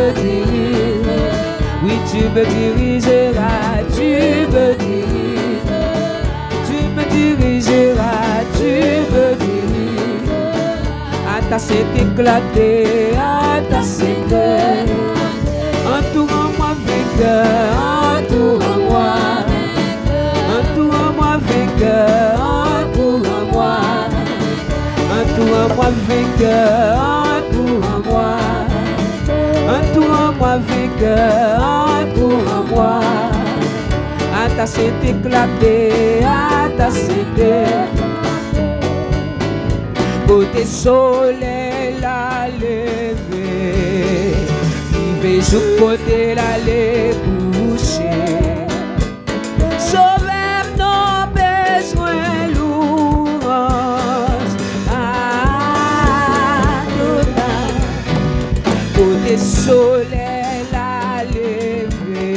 me dirigeras. Oui, tu me dirigeras, tu me dirigeras. Tu me dirigeras, tu me dirigeras. À ta c'est éclaté, à ta c'est entoure-moi vainqueur, entoure-moi. Entoure-moi vainqueur, entoure-moi. Entoure-moi vainqueur, entoure-moi. Entoure-moi vainqueur, entoure-moi. À ta c'est éclaté, à ta c'est côté soleil la levé, vivez jour côté la les coucher. Sauveur nos besoins louanges, Adonai. Côté soleil la levé,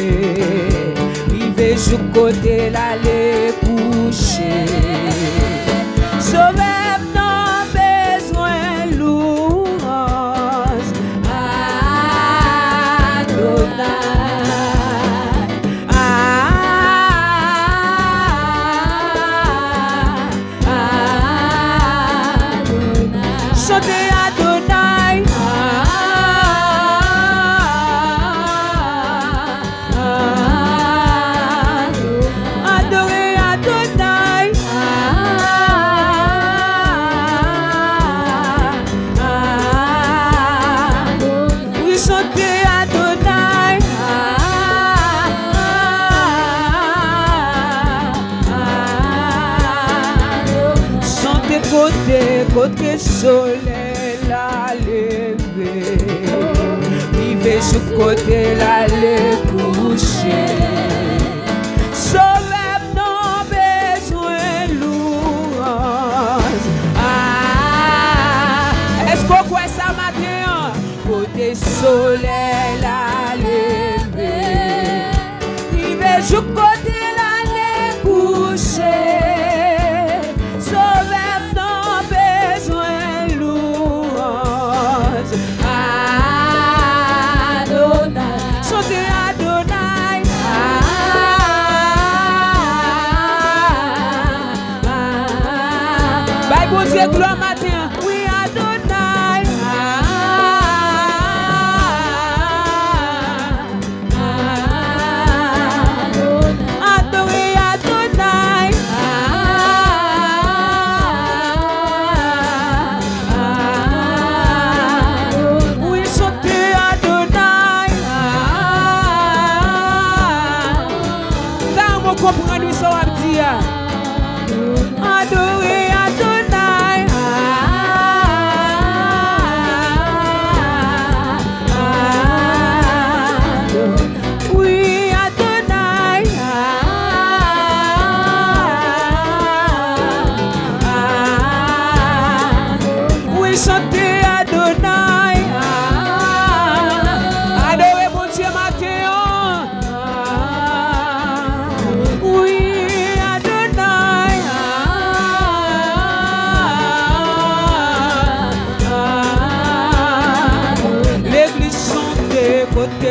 vivez jour côté la les coucher. Sauveur côté soleil la levé, vivez sur côté la les coucher. Sauveur nos besoins louanges. Est-ce qu'on croit ça matin? Côté soleil la levé, vivez sur côté la les coucher. Gloire matin, oui Adonai. Adoré Adonai. Oui chanter Adonai. Dans mon comprendre ça va dire. Adoré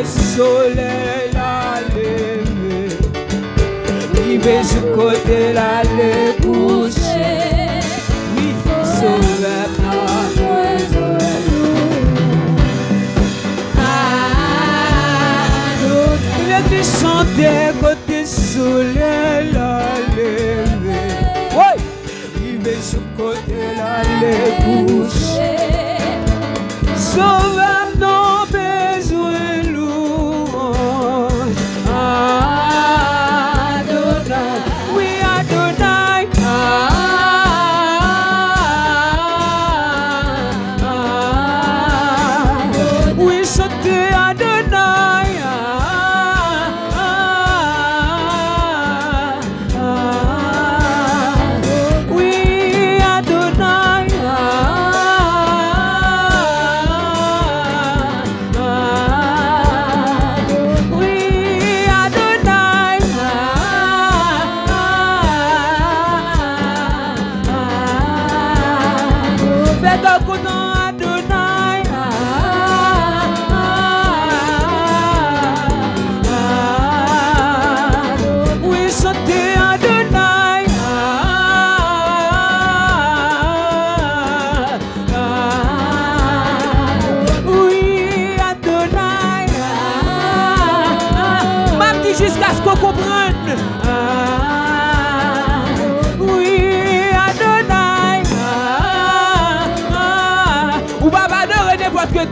soleil la levé, vivez sur côté la les coucher. Oui, sauveur l'église chanter côté soleil la levé. Oui, vivez sur côté la les coucher. Sauveur nos besoins.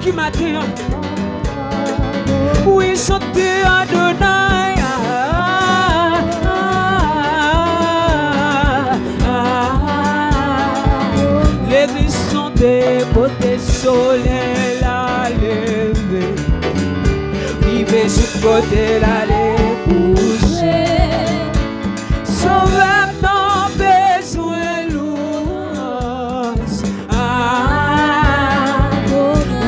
qui matin. Oui, chantez Adonai. L'église chantez côté soleil la lever. Vivez sur côté l'aller coucher. Sauveur non besoin louange.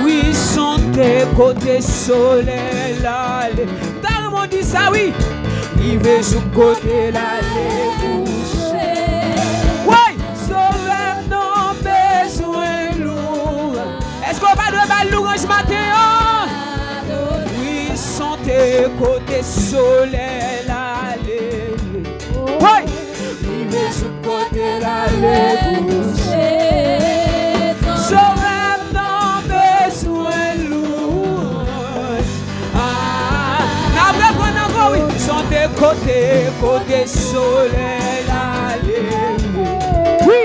Oui, chantez côté soleil l'aller. T'as mon dit ça oui. Vivez sur côté l'aller coucher. Oui, sauveur non besoin louange. Est-ce qu'on va de louange matin? Chantez côté soleil l'aller. Oui, vivez sur côté l'aller coucher. Sauveur non besoin louange. N'abrez pas encore oui. Chantez côté soleil l'aller. Oui,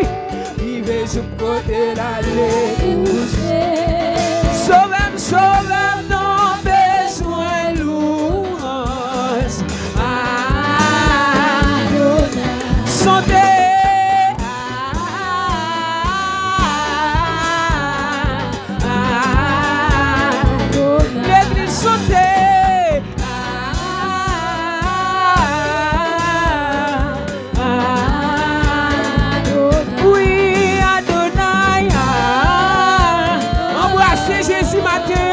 vivez sur côté l'aller coucher. Sauveur non besoin louange. Chantez. L'église chantez. Oui, Adonai. Embrassez Jésus matin.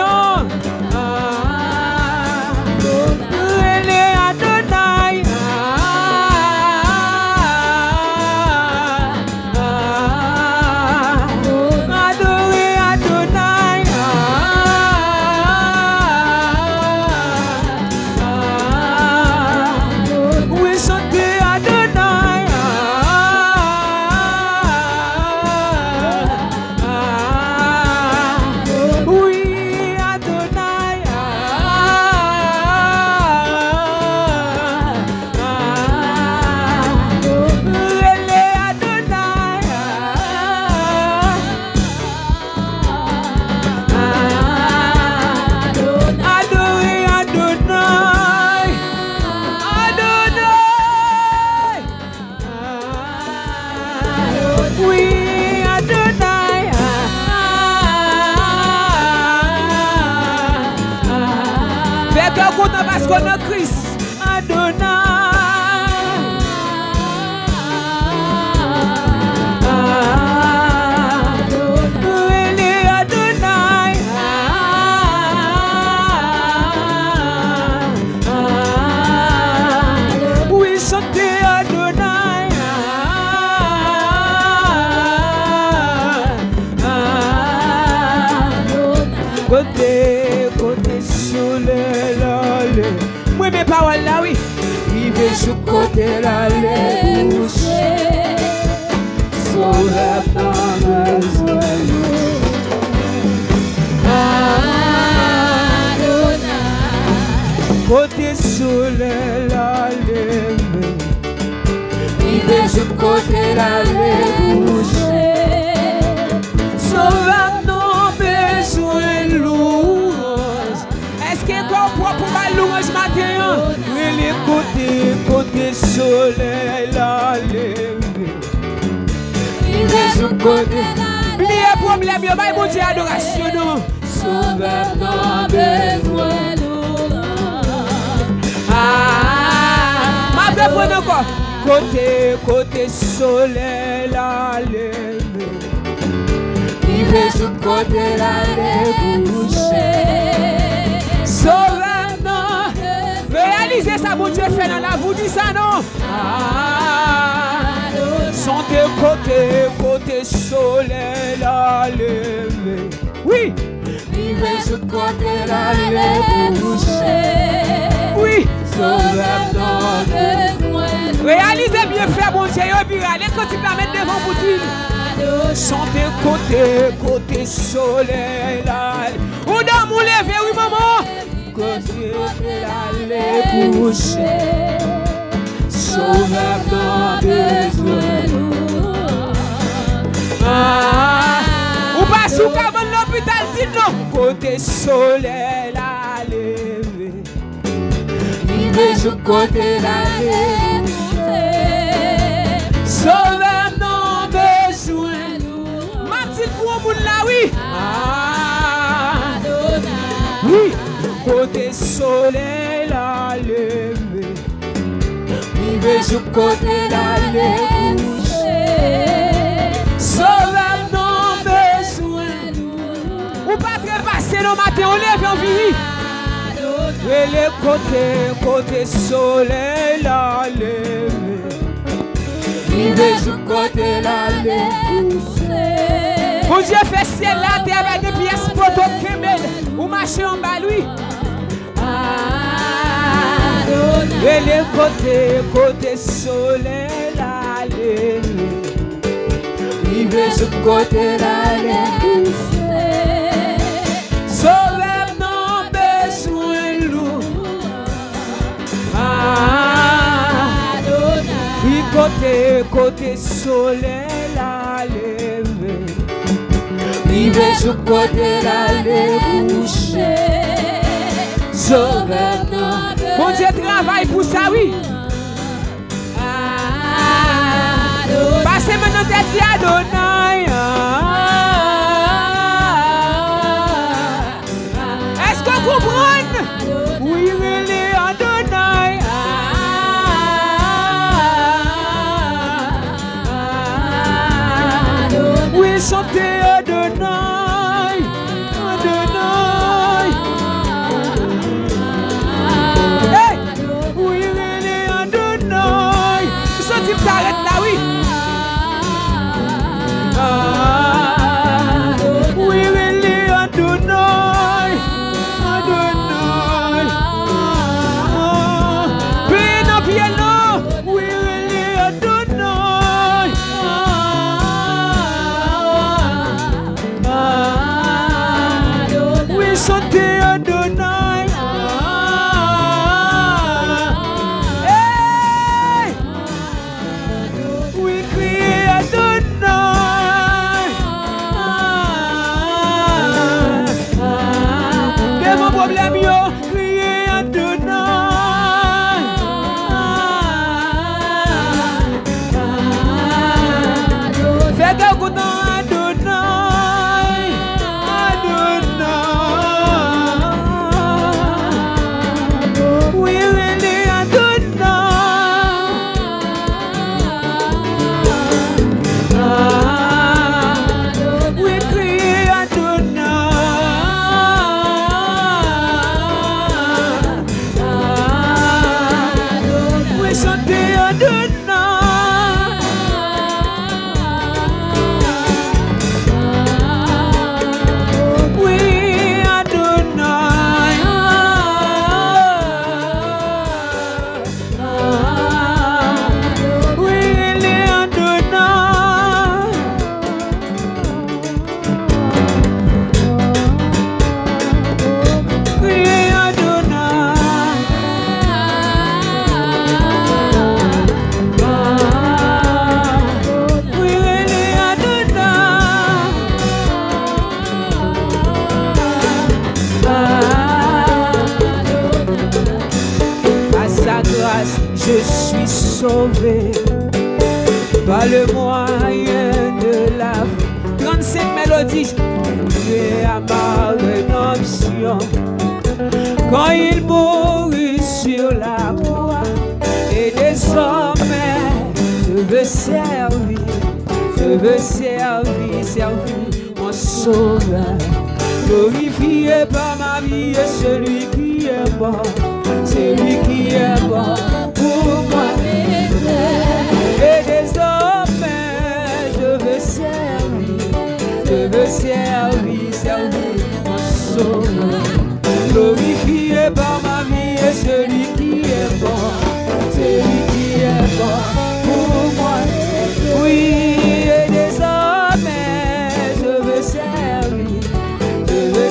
Parce qu'on a Christ, Adonai. Adonai. Oui, chantez Adonai. Côté soleil. Oui, mes paroles là, oui. Vivez sur côté l'aller coucher. Sauveur non besoin Adonai. Côté soleil l'aller. Vivez sur côté l'aller coucher. Sauveur non besoin louange. Est-ce que qu'on prend pour ma louange matin? Oui, les côté soleil l'aller. Vivez sur côté. Oubliez problème, y'a pas de Dieu adoration non. Sauveur non besoin louange. Ma prendre encore. Côté soleil l'aller. Vivez sur côté l'aller coucher. Sauveur non. Réalisez ça, mon Dieu fait dans la vous dit ça non. Chantez côté soleil l'aller. Oui. Vivez sur côté l'aller coucher. Oui. Sauveur non. Réalisez bien faire mon Dieu et puis allez quand tu permets devant vous dire. Chantez côté soleil l'aller. Ou dans mon lever oui maman. Côté l'aller coucher. Sauveur non besoin. Ou pas sous comme l'hôpital dit non. côté soleil la levé. Rive sous côté la levé. Sauveur non besoin. Ma petite pour moun là oui. Oui, côté soleil la levé. Rive sous côté la levé. Sauveur non besoin. Ou pas trépasser nos matins, on lève en vie. Et le côté soleil la levé. Rive sous côté la levé. Mon Dieu fait ciel la terre avec des pièces pour ton kémel. Ou marcher en bas lui. Et le côté soleil la levé. Rive sous côté la levé. Sauveur non besoin lourd. Oui, côté soleil la levé. Rive sous côté la levé. Sauveur non. Mon Dieu travaille pour ça, oui. Passez maintenant tête à Adonai. Est-ce qu'on comprend? Oui, il est Adonai. Oui, chantez Adonai. Adonai. Hey! Oui, il est Adonai. Ce type t'arrête là, oui. Oui, il est Adonai. Adonai. Piano, piano. Oui, il est Adonai. Oui, chantez Adonai. Hey! Oui, criez Adonai. Quel mon problème yo? Criez Adonai. Fais que vous dans Adonai. Adonai. Oui, il est Adonai. Oui, criez Adonai. Oui, chantez Adonai. Oui, Adonai. Oui, il est Adonai. Criez Adonai. Oui, il est Adonai. À sa grâce, je suis sauvé par le moyen de la vie. 35 mélodies, j'ai à ma rédemption. Quand il mourut sur la croix, et désormais, je veux servir mon sauveur. Glorifié par ma vie et celui qui est mort pour moi. Et désormais, je veux servir mon sauveur. Glorifié par ma vie et celui qui est mort pour moi. Oui, et désormais, je veux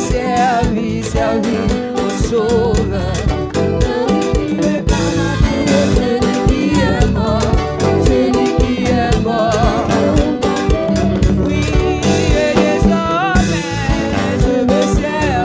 servir mon sauveur. Glorifié par ma vie et celui qui est mort. Oui, et désormais, je veux servir.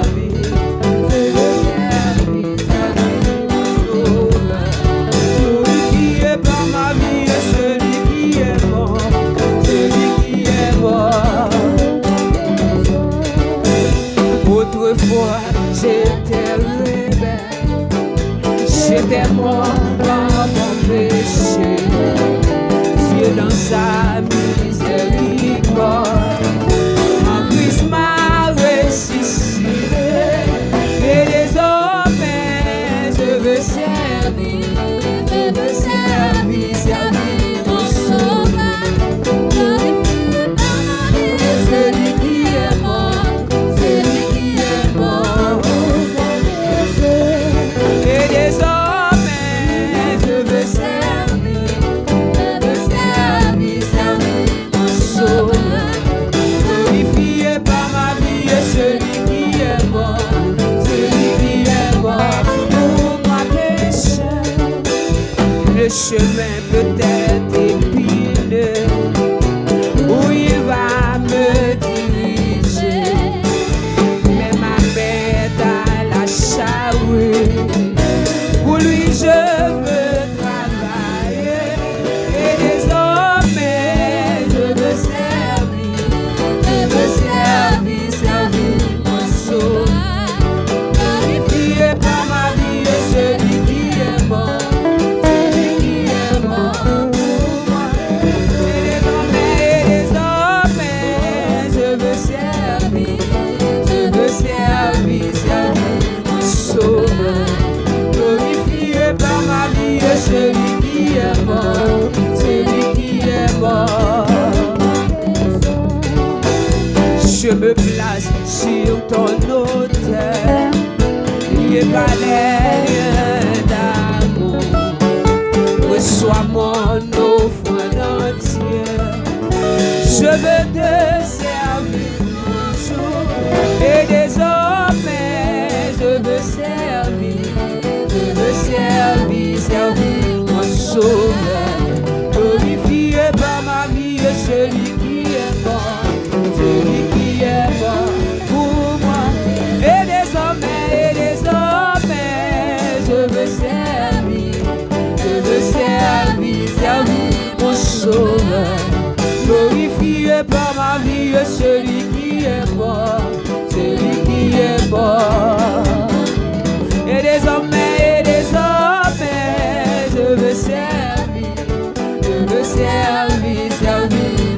était mort par mon péché. Dieu dans sa miséricorde, en Christ m'a ressuscité. Et désormais je veux servir, servir mon sauveur. Glorifié par ma vie, celui qui est mort, celui qui est mort. Et désormais je veux servir, servir mon sauveur. Glorifié par ma vie, celui qui est mort, celui qui est mort pour ma péché. Le chemin peut être épineux où il va me diriger, mais ma bête à la charrue, pour lui je veux travailler. Et désormais je veux servir mon sauveur. Glorifié par ma vie, celui qui est mort. Glorifié par ma vie, celui qui est mort, celui qui est mort. Je me place sur ton autel, il est palais d'amour. Reçois mon offrande entière, je veux te servir toujours. Et désormais je veux servir mon sauveur. Glorifié par ma vie, celui qui est mort, celui qui est mort pour moi. Et désormais je veux servir mon sauveur. Glorifié par ma vie, celui qui est mort, celui qui est mort. Et désormais, je veux servir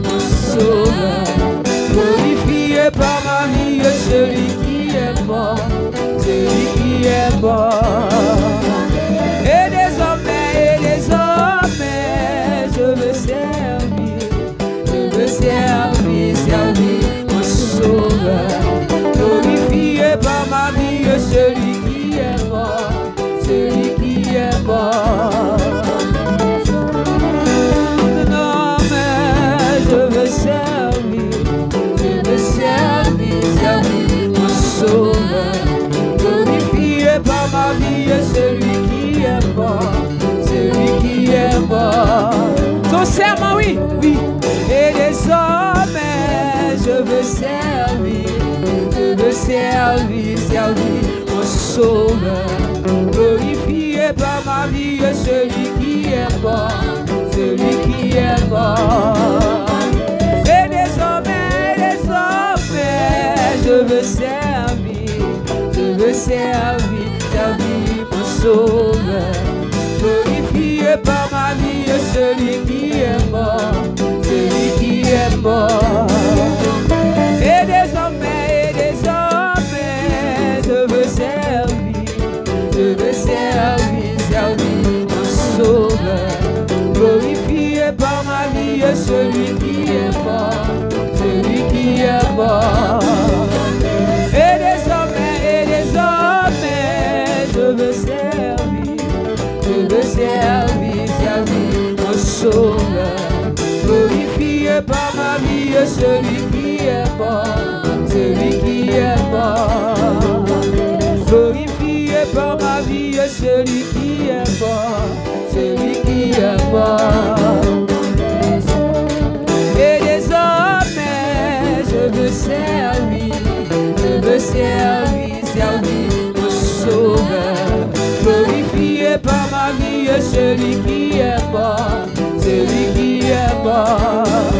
mon sauveur. Glorifié par ma vie, celui qui est mort, celui qui est mort. Et désormais, je veux servir mon sauveur. Glorifié par ma vie, celui qui est mort, celui qui est mort. Non, mais je veux servir mon sauveur. Glorifié par ma vie, celui qui est mort, celui qui est mort. Ton serment, oui, oui. Et désormais, je veux servir mon sauveur. Glorifié par ma vie, celui qui est mort, celui qui est mort. Et désormais, je veux servir mon sauveur. Glorifié par ma vie, celui qui est mort, celui qui est mort. Et désormais, je veux servir mon sauveur. Glorifié par ma vie, celui qui est mort, celui qui est mort. Et désormais, je veux servir mon sauveur. Glorifié par ma vie, celui qui est mort, celui qui est mort. Glorifié par ma vie, celui qui est mort, celui qui est mort. Et désormais, je veux servir mon sauveur. Glorifié par ma vie, celui qui est mort, celui qui est mort.